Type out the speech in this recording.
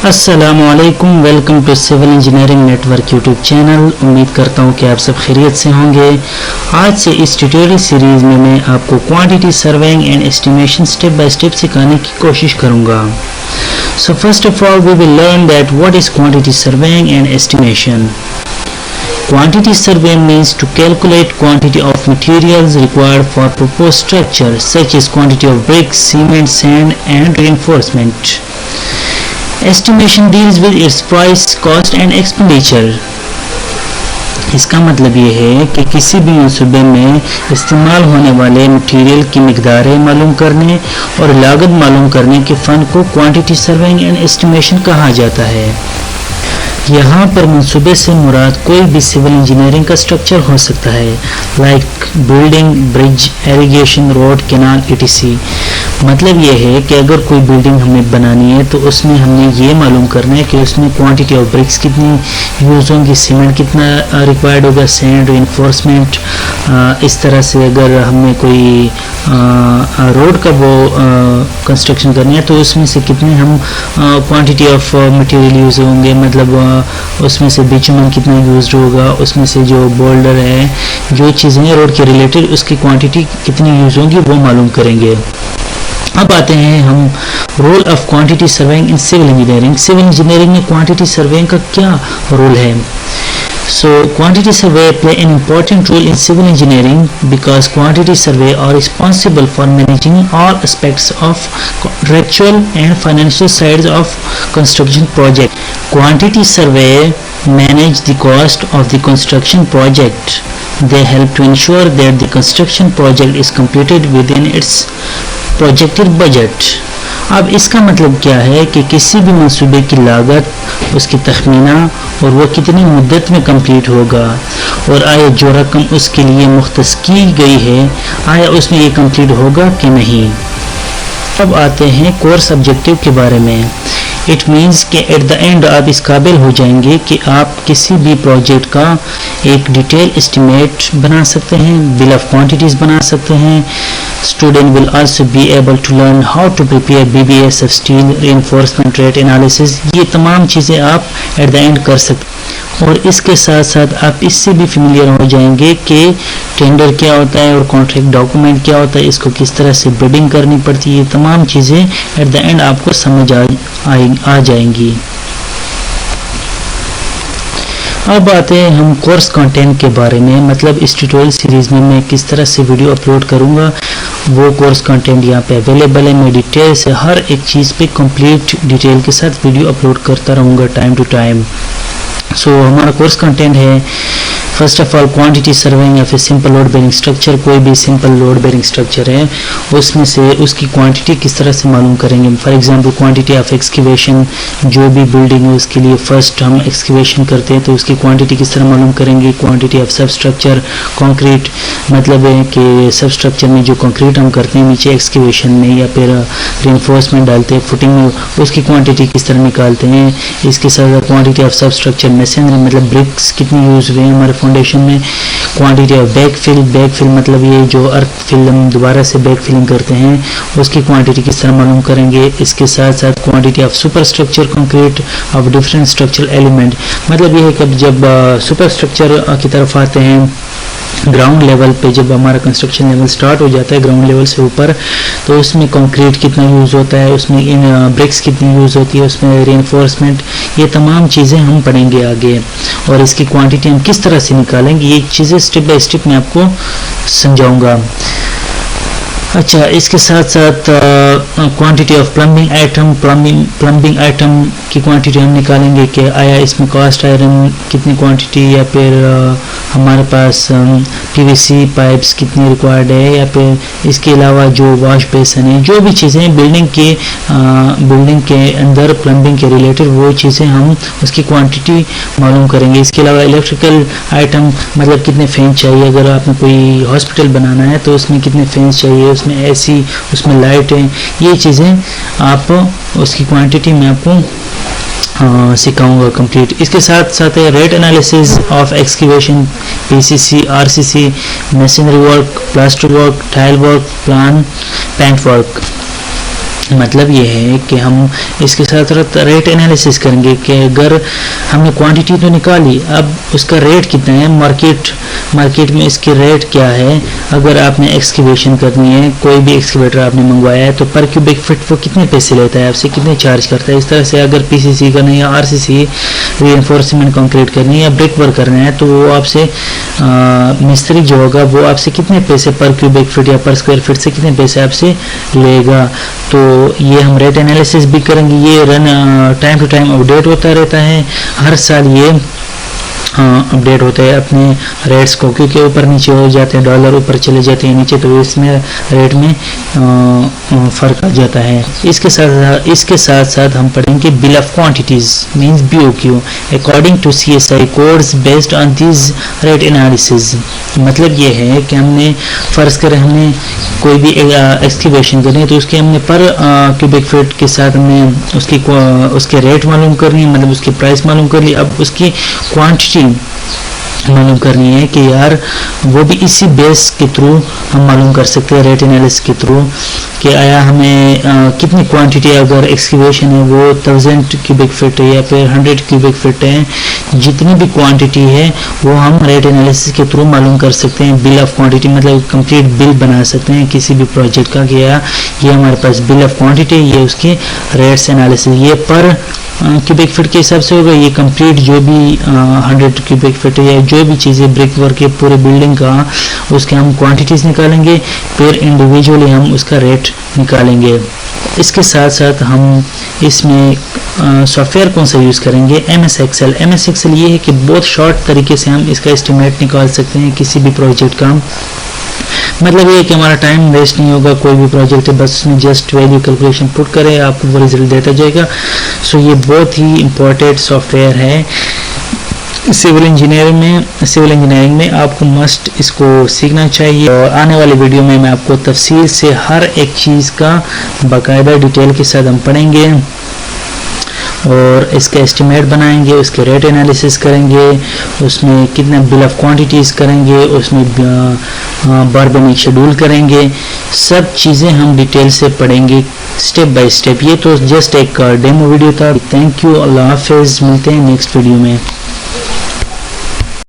अस्सलामुअलैकुम, welcome to civil engineering network YouTube channel. उम्मीद करता हूँ कि आप सब खैरियत से होंगे। आज से इस ट्यूटोरियल सीरीज़ में मैं आपको quantity surveying and estimation step by step सिखाने की कोशिश करूँगा। So first of all we will learn that what is quantity surveying and estimation. Quantity survey means to calculate quantity of materials required for proposed structure, such as quantity of bricks, cement, sand, and reinforcement. Estimation deals with its price, cost, and expenditure. इसका मतलब ये है कि किसी भी मंसूबे में इस्तेमाल होने वाले मटेरियल की मिकदारें मालूम करने और लागत मालूम करने के फ़न को क्वांटिटी सर्वेइंग एंड एस्टिमेशन कहा जाता है। यहाँ पर मंसूबे से मुराद कोई भी सिविल इंजीनियरिंग का स्ट्रक्चर हो सकता है, like building, bridge, irrigation, road, canal, etc। मतलब ये है कि अगर कोई बिल्डिंग हमें बनानी है तो उसमें हमने ये मालूम करना है कि उसमें क्वांटिटी ऑफ ब्रिक्स कितनी यूज़ होंगी, सीमेंट कितना रिक्वायर्ड होगा, सैंड, रेनफोर्समेंट। इस तरह से अगर हमें कोई रोड का वो कंस्ट्रक्शन करनी है तो उसमें से कितने हम क्वांटिटी ऑफ मटेरियल यूज़ होंगे, मतलब उसमें से बिचुमन कितना यूज़ होगा, उसमें से जो बोल्डर है, जो चीज़ें रोड के रिलेटेड उसकी क्वांटिटी कितनी यूज़ होंगी वो मालूम करेंगे। अब आते हैं हम role of quantity surveying in civil engineering. Civil engineering में क्वांटिटी सर्वेइंग का क्या रोल है? So quantity survey play an important role in civil engineering because quantity survey are responsible for managing all aspects of contractual and financial sides of construction project. Quantity survey manage the cost of the construction project. They help to ensure that the construction project is completed within its projected budget. अब इसका मतलब क्या है कि किसी भी मंसूबे की लागत, उसकी तखमीना और वो कितनी मुद्दत में कंप्लीट होगा और आया जो रकम उसके लिए मुख्तस की गई है आया उसमें ये कंप्लीट होगा कि नहीं। अब आते हैं कोर्स ऑब्जेक्टिव के बारे में। इट मीन्स कि एट द एंड आप इस काबिल हो जाएंगे कि आप किसी भी प्रोजेक्ट का एक डिटेल एस्टिमेट बना सकते हैं, बिल ऑफ क्वांटिटीज़ बना सकते हैं। Student will also be able to learn how to prepare BBS of steel, reinforcement rate analysis. ये तमाम चीज़ें आप एट द एंड कर सकते हैं और इसके साथ साथ आप इससे भी फेमिलियर हो जाएंगे कि टेंडर क्या होता है और कॉन्ट्रैक्ट डॉक्यूमेंट क्या होता है, इसको किस तरह से बिडिंग करनी पड़ती है। ये तमाम चीज़ें एट द एंड आपको समझ आ जाएंगी। अब आते हैं हम कोर्स कंटेंट के बारे में, मतलब इस ट्यूटोरियल सीरीज़ में मैं किस तरह से वीडियो अपलोड करूँगा वो कोर्स कंटेंट यहाँ पे अवेलेबल है। मैं डिटेल से हर एक चीज़ पे कंप्लीट डिटेल के साथ वीडियो अपलोड करता रहूँगा टाइम टू टाइम। सो हमारा कोर्स कंटेंट है first of all quantity surveying of a simple load bearing structure. कोई भी सिंपल लोड बेरिंग स्ट्रक्चर है उसमें से उसकी क्वांटिटी किस तरह से मालूम करेंगे। For example quantity of excavation, जो भी बिल्डिंग है उसके लिए फर्स्ट हम एक्सकेवेशन करते हैं तो उसकी क्वांटिटी किस तरह मालूम करेंगे। क्वांटिटी ऑफ सब स्ट्रक्चर, कंक्रीट, मतलब है कि सब स्ट्रक्चर में जो कंक्रीट हम करते हैं नीचे एक्सकेवेशन में या फिर रेनफोर्समेंट डालते हैं फुटिंग में, उसकी क्वांटिटी किस तरह निकालते हैं। इसके साथ क्वांटिटी ऑफ सब स्ट्रक्चर मैसनरी, मतलब ब्रिक्स कितनी यूज़ हुए हैं हमारे फाउंडेशन में। क्वांटिटी ऑफ बैकफिल मतलब ये जो अर्थ फिल हम दोबारा से बैकफिलिंग करते हैं उसकी क्वांटिटी किस तरह मालूम करेंगे। इसके साथ साथ quantity of super structure concrete of different structural element, मतलब ये है कि जब सुपर स्ट्रक्चर की तरफ आते हैं ग्राउंड लेवल पे, जब हमारा कंस्ट्रक्शन लेवल स्टार्ट हो जाता है ग्राउंड लेवल से ऊपर, तो उसमें कंक्रीट कितना यूज़ होता है, उसमें इन ब्रिक्स कितनी यूज़ होती है, उसमें रेनफोर्समेंट, ये तमाम चीज़ें हम पढ़ेंगे आगे और इसकी क्वांटिटी हम किस तरह से निकालेंगे ये चीज़ें स्टेप बाय स्टेप मैं आपको समझाऊंगा। अच्छा, इसके साथ साथ क्वांटिटी ऑफ प्लम्बिंग आइटम की क्वांटिटी हम निकालेंगे कि आया इसमें कास्ट आयरन कितनी क्वांटिटी या फिर हमारे पास PVC पाइप्स कितनी रिक्वायर्ड है या फिर इसके अलावा जो वॉश बेसन है, जो भी चीज़ें बिल्डिंग के अंदर प्लम्बिंग के रिलेटेड वो चीज़ें हम उसकी क्वांटिटी मालूम करेंगे। इसके अलावा इलेक्ट्रिकल आइटम, मतलब कितने फैन चाहिए, अगर आपने कोई हॉस्पिटल बनाना है तो उसमें कितने फैंस चाहिए, उसमें AC, उसमें लाइट है, ये चीज़ें आप उसकी क्वांटिटी में आपको सिखाऊंगा कंप्लीट। इसके साथ साथ है rate analysis of excavation, PCC, RCC, machinery work, plaster work, tile work, plan, paint work. मतलब ये है कि हम इसके साथ साथ रेट एनालिसिस करेंगे कि अगर हमने क्वांटिटी तो निकाली, अब उसका रेट कितना है, मार्केट में इसकी रेट क्या है। अगर आपने एक्सकेवेशन करनी है, कोई भी एक्सकेवेटर आपने मंगवाया है, तो पर क्यूबिक फीट वो कितने पैसे लेता है आपसे, कितने चार्ज करता है। इस तरह से अगर पीसीसी करना है या आरसीसी रीइंफोर्समेंट कंक्रीट करनी है या ब्रिक वर्क करना है, तो वो आपसे मिस्त्री जो होगा वो आपसे कितने पैसे पर क्यूबिक फीट या पर स्क्वायर फीट से कितने पैसे आपसे लेगा। तो ये हम रेट एनालिसिस भी करेंगे। ये run time to time update होता रहता है, हर साल ये अपडेट होते हैं अपने रेट्स को, क्योंकि ऊपर नीचे हो जाते हैं, डॉलर ऊपर चले जाते हैं नीचे, तो इसमें रेट में फ़र्क आ जाता है। इसके साथ साथ हम पढ़ेंगे bill of quantities means BOQ according to CSI codes based on this rate analysis. मतलब ये है कि हमने फ़र्ज़ करें हमने कोई भी एक्सकेवेशन करनी है, तो उसके हमने पर क्यूबिक फीट के साथ हमने उसके रेट मालूम करनी है, मतलब उसकी प्राइस मालूम कर ली। अब उसकी क्वांटिटी मालूम करनी है कि यार वो भी इसी बेस के थ्रू हम मालूम कर सकते हैं, रेट एनालिसिस के थ्रू, कि आया हमें कितनी क्वांटिटी, अगर एक्सकेवेशन है वो 1000 क्यूबिक फीट है या फिर 100 क्यूबिक फीट है, जितनी भी क्वांटिटी है वो हम रेट एनालिसिस के थ्रू मालूम कर सकते हैं। बिल ऑफ क्वांटिटी मतलब कंप्लीट बिल बना सकते हैं किसी भी प्रोजेक्ट का, कि ये हमारे पास बिल ऑफ क्वांटिटी, ये उसके रेट्स एनालिसिस, ये पर क्यूबिक फीट के हिसाब से होगा, ये कंप्लीट जो भी 100 क्यूबिक फीट या जो भी चीज़ें ब्रिक वर्क के पूरे बिल्डिंग का, उसके हम क्वांटिटीज़ निकालेंगे, फिर इंडिविजुअली हम उसका रेट निकालेंगे। इसके साथ साथ हम इसमें सॉफ्टवेयर कौन सा यूज़ करेंगे, MS Excel। MS Excel ये है कि बहुत शॉर्ट तरीके से हम इसका एस्टिमेट निकाल सकते हैं किसी भी प्रोजेक्ट का। मतलब ये है कि हमारा टाइम वेस्ट नहीं होगा, कोई भी प्रोजेक्ट है बस उसमें जस्ट वैल्यू कैलकुलेशन पुट करें, आपको वो रिजल्ट देता जाएगा। सो ये बहुत ही इम्पोर्टेंट सॉफ्टवेयर है सिविल इंजीनियरिंग में आपको मस्ट इसको सीखना चाहिए। और आने वाले वीडियो में मैं आपको तफसील से हर एक चीज़ का बाकायदा डिटेल के साथ हम पढ़ेंगे और इसका एस्टिमेट बनाएंगे, उसके रेट एनालिसिस करेंगे, उसमें कितना बिल ऑफ क्वांटिटीज़ करेंगे, उसमें बारबेनिक शेड्यूल करेंगे, सब चीज़ें हम डिटेल से पढ़ेंगे स्टेप बाय स्टेप। ये तो जस्ट एक डेमो वीडियो था। थैंक यू, अल्लाह हाफिज़, मिलते हैं नेक्स्ट वीडियो में।